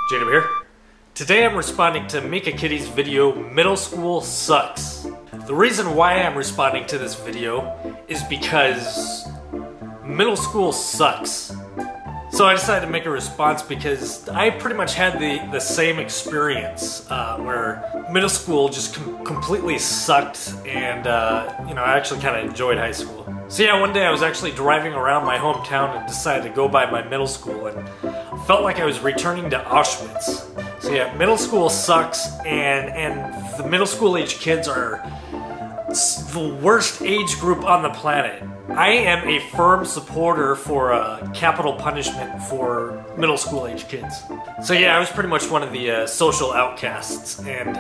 J-Dubb here. Today I'm responding to Meekakitty's video, Middle School Sucks. The reason why I'm responding to this video is because middle school sucks. So I decided to make a response because I pretty much had the same experience where middle school just completely sucked, and I actually kind of enjoyed high school. So yeah, one day I was actually driving around my hometown and decided to go by my middle school, and felt like I was returning to Auschwitz. So yeah, middle school sucks, and the middle school age kids are the worst age group on the planet. I am a firm supporter for capital punishment for middle school age kids. So yeah, I was pretty much one of the social outcasts, and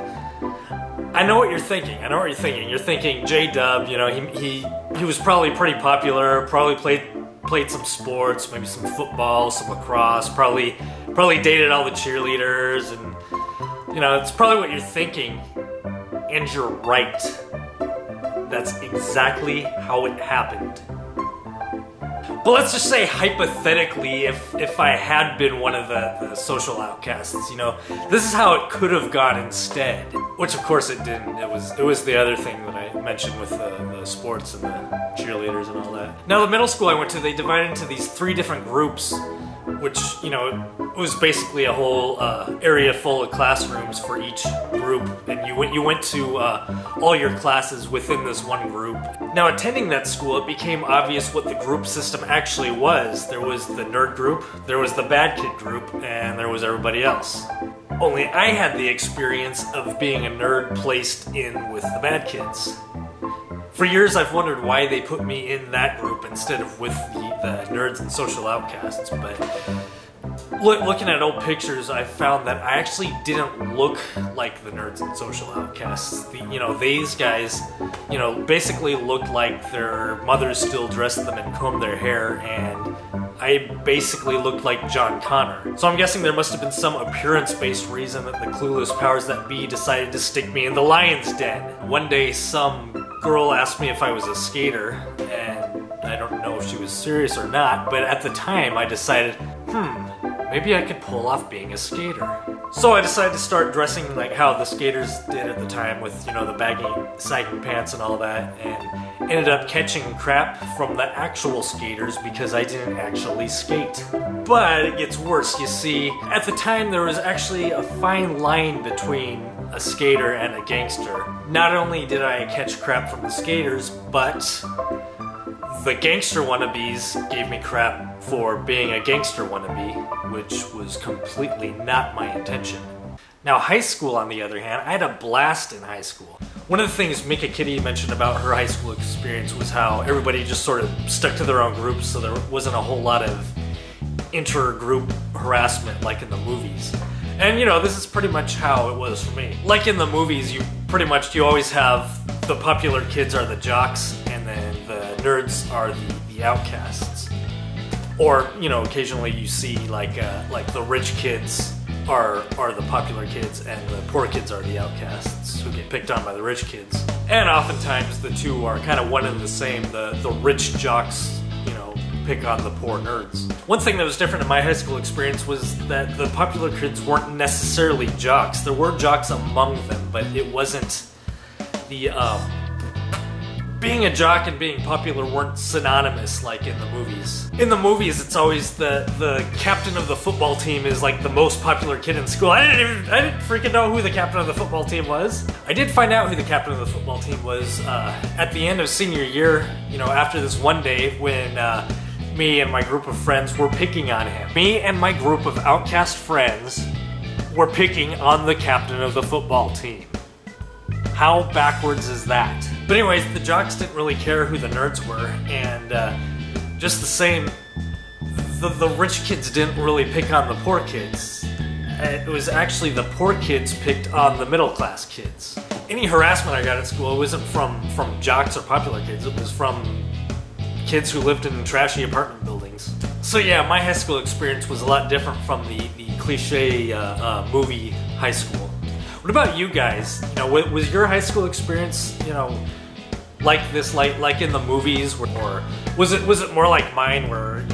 I know what you're thinking. You're thinking J-Dubb, he was probably pretty popular, probably played some sports, maybe some football, some lacrosse, probably dated all the cheerleaders, and it's probably what you're thinking, and you're right. That's exactly how it happened. But let's just say hypothetically, if I had been one of the social outcasts, this is how it could have gone instead. Which of course it didn't. It was the other thing that I mentioned with the sports and the cheerleaders and all that. Now the middle school I went to, they divided into these 3 different groups, which, it was basically a whole area full of classrooms for each group, and you went to all your classes within this one group. Now attending that school, it became obvious what the group system actually was. There was the nerd group, there was the bad kid group, and there was everybody else. Only I had the experience of being a nerd placed in with the bad kids. For years I've wondered why they put me in that group instead of with the nerds and social outcasts, but looking at old pictures, I found that I actually didn't look like the nerds and social outcasts. These guys, basically looked like their mothers still dressed them and combed their hair, and I basically looked like John Connor. So I'm guessing there must have been some appearance-based reason that the clueless powers that be decided to stick me in the lion's den. One day, some girl asked me if I was a skater, and I don't know if she was serious or not, but at the time I decided, maybe I could pull off being a skater. So I decided to start dressing like how the skaters did at the time with, the baggy, sagging pants and all that, and ended up catching crap from the actual skaters because I didn't actually skate. But it gets worse, you see. At the time there was actually a fine line between a skater and a gangster. Not only did I catch crap from the skaters, but the gangster wannabes gave me crap for being a gangster wannabe, which was completely not my intention. Now high school, on the other hand, I had a blast in high school. One of the things Meekakitty mentioned about her high school experience was how everybody just sort of stuck to their own groups, so there wasn't a whole lot of inter-group harassment like in the movies. And this is pretty much how it was for me. Like in the movies, you always have the popular kids are the jocks, and then the nerds are the outcasts. Or, occasionally you see like the rich kids are the popular kids, and the poor kids are the outcasts who get picked on by the rich kids. And oftentimes the two are kind of one and the same. The rich jocks, pick on the poor nerds. One thing that was different in my high school experience was that the popular kids weren't necessarily jocks. There were jocks among them, but it wasn't the being a jock and being popular weren't synonymous like in the movies. In the movies, it's always the captain of the football team is like the most popular kid in school. I didn't freaking know who the captain of the football team was. I did find out who the captain of the football team was at the end of senior year, after this one day when me and my group of friends were picking on him. Me and my group of outcast friends were picking on the captain of the football team. How backwards is that? But anyways, the jocks didn't really care who the nerds were, and just the same, the rich kids didn't really pick on the poor kids. It was actually the poor kids picked on the middle class kids. Any harassment I got at school wasn't from jocks or popular kids, it was from kids who lived in trashy apartment buildings. So yeah, my high school experience was a lot different from the cliche movie high school. What about you guys? Was your high school experience, like this, like in the movies, or was it more like mine, where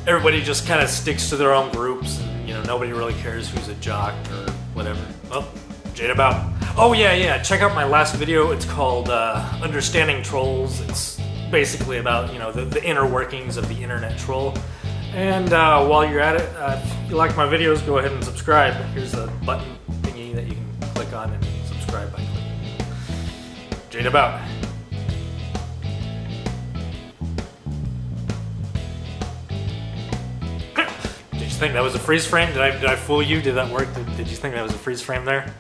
everybody just kind of sticks to their own groups and You know, nobody really cares who's a jock or whatever. Oh, J-Dubb out. Oh yeah, check out my last video. It's called Understanding Trolls. It's basically about, you know, the inner workings of the internet troll. And while you're at it, if you like my videos, go ahead and subscribe. Here's a button thingy that you can click on and subscribe by clicking. J-Dubb out. Did you think that was a freeze frame? Did I fool you? Did that work? Did you think that was a freeze frame there?